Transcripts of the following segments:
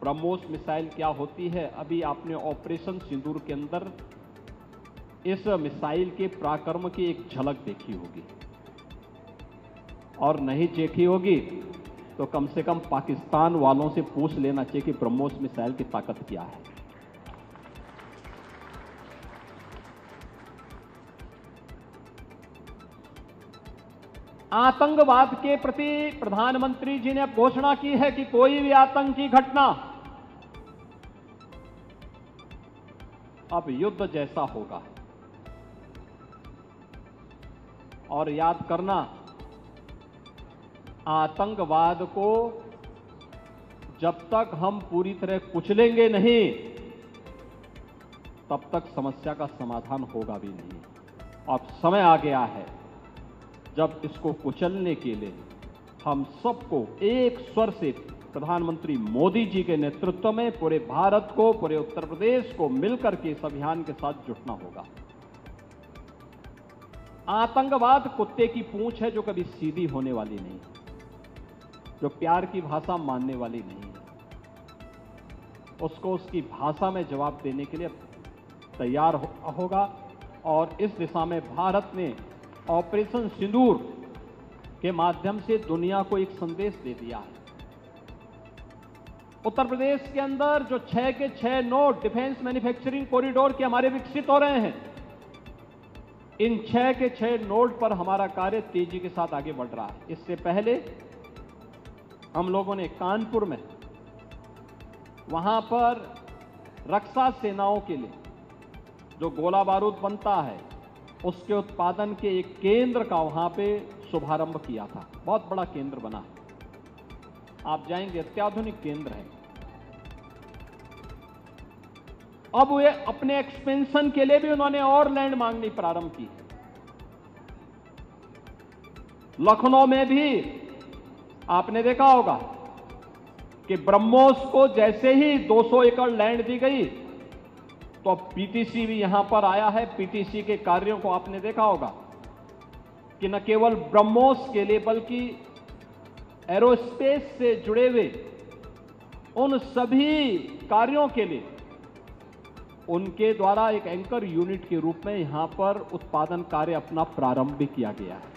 BrahMos missile क्या होती है, अभी आपने ऑपरेशन सिंदूर के अंदर इस मिसाइल के पराक्रम की एक झलक देखी होगी, और नहीं देखी होगी तो कम से कम पाकिस्तान वालों से पूछ लेना चाहिए कि ब्रह्मोस मिसाइल की ताकत क्या है। आतंकवाद के प्रति प्रधानमंत्री जी ने घोषणा की है कि कोई भी आतंकी घटना अब युद्ध जैसा होगा। और याद करना, आतंकवाद को जब तक हम पूरी तरह कुचलेंगे नहीं, तब तक समस्या का समाधान होगा भी नहीं। अब समय आ गया है जब इसको कुचलने के लिए हम सबको एक स्वर से प्रधानमंत्री मोदी जी के नेतृत्व में पूरे भारत को, पूरे उत्तर प्रदेश को मिलकर के इस अभियान के साथ जुटना होगा। आतंकवाद कुत्ते की पूंछ है जो कभी सीधी होने वाली नहीं, जो प्यार की भाषा मानने वाली नहीं है। उसको उसकी भाषा में जवाब देने के लिए तैयार होगा। और इस दिशा में भारत ने ऑपरेशन सिंदूर के माध्यम से दुनिया को एक संदेश दे दिया है। उत्तर प्रदेश के अंदर जो 6 के 6 नोड डिफेंस मैन्युफैक्चरिंग कॉरिडोर के हमारे विकसित हो रहे हैं, इन 6 के 6 नोड पर हमारा कार्य तेजी के साथ आगे बढ़ रहा है। इससे पहले हम लोगों ने कानपुर में, वहां पर रक्षा सेनाओं के लिए जो गोला बारूद बनता है उसके उत्पादन के एक केंद्र का वहां पे शुभारंभ किया था। बहुत बड़ा केंद्र बना है, आप जाएंगे अत्याधुनिक केंद्र है। अब वे अपने एक्सपेंशन के लिए भी उन्होंने और लैंड मांगनी प्रारंभ की। लखनऊ में भी आपने देखा होगा कि ब्रह्मोस को जैसे ही 200 एकड़ लैंड दी गई तो अब पीटीसी भी यहां पर आया है। पीटीसी के कार्यों को आपने देखा होगा कि न केवल ब्रह्मोस के लिए बल्कि एरोस्पेस से जुड़े हुए उन सभी कार्यों के लिए उनके द्वारा एक एंकर यूनिट के रूप में यहां पर उत्पादन कार्य अपना प्रारंभ भी किया गया है।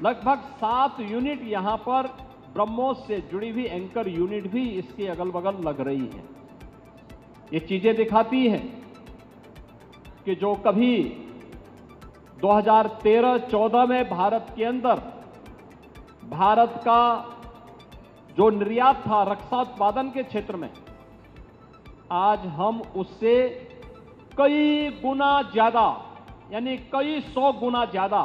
लगभग 7 यूनिट यहां पर ब्रह्मोस से जुड़ी हुई एंकर यूनिट भी इसके अगल बगल लग रही है। ये चीजें दिखाती हैं कि जो कभी 2013-14 में भारत के अंदर भारत का जो निर्यात था रक्षा उत्पादन के क्षेत्र में, आज हम उससे कई गुना ज्यादा, यानी कई 100 गुना ज्यादा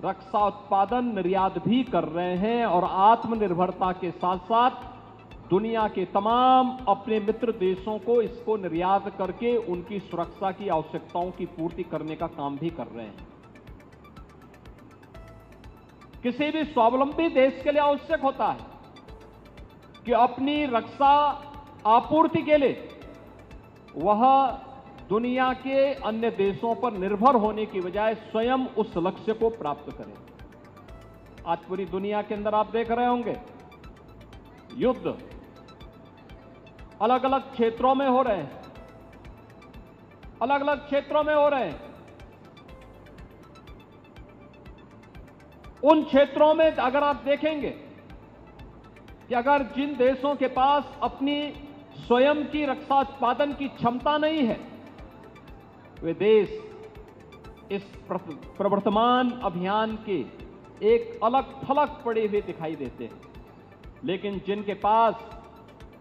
रक्षा उत्पादन निर्यात भी कर रहे हैं। और आत्मनिर्भरता के साथ साथ दुनिया के तमाम अपने मित्र देशों को इसको निर्यात करके उनकी सुरक्षा की आवश्यकताओं की पूर्ति करने का काम भी कर रहे हैं। किसी भी स्वावलंबी देश के लिए आवश्यक होता है कि अपनी रक्षा आपूर्ति के लिए वह दुनिया के अन्य देशों पर निर्भर होने की बजाय स्वयं उस लक्ष्य को प्राप्त करे। आज पूरी दुनिया के अंदर आप देख रहे होंगे युद्ध अलग अलग क्षेत्रों में हो रहे हैं, अलग अलग क्षेत्रों में हो रहे हैं। उन क्षेत्रों में अगर आप देखेंगे कि अगर जिन देशों के पास अपनी स्वयं की रक्षा उत्पादन की क्षमता नहीं है, वे देश इस प्रवर्तमान अभियान के एक अलग थलग पड़े हुए दिखाई देते हैं। लेकिन जिनके पास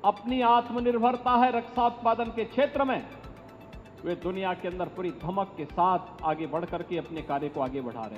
अपनी आत्मनिर्भरता है रक्षा उत्पादन के क्षेत्र में, वे दुनिया के अंदर पूरी धमक के साथ आगे बढ़ करके अपने कार्य को आगे बढ़ा रहे हैं।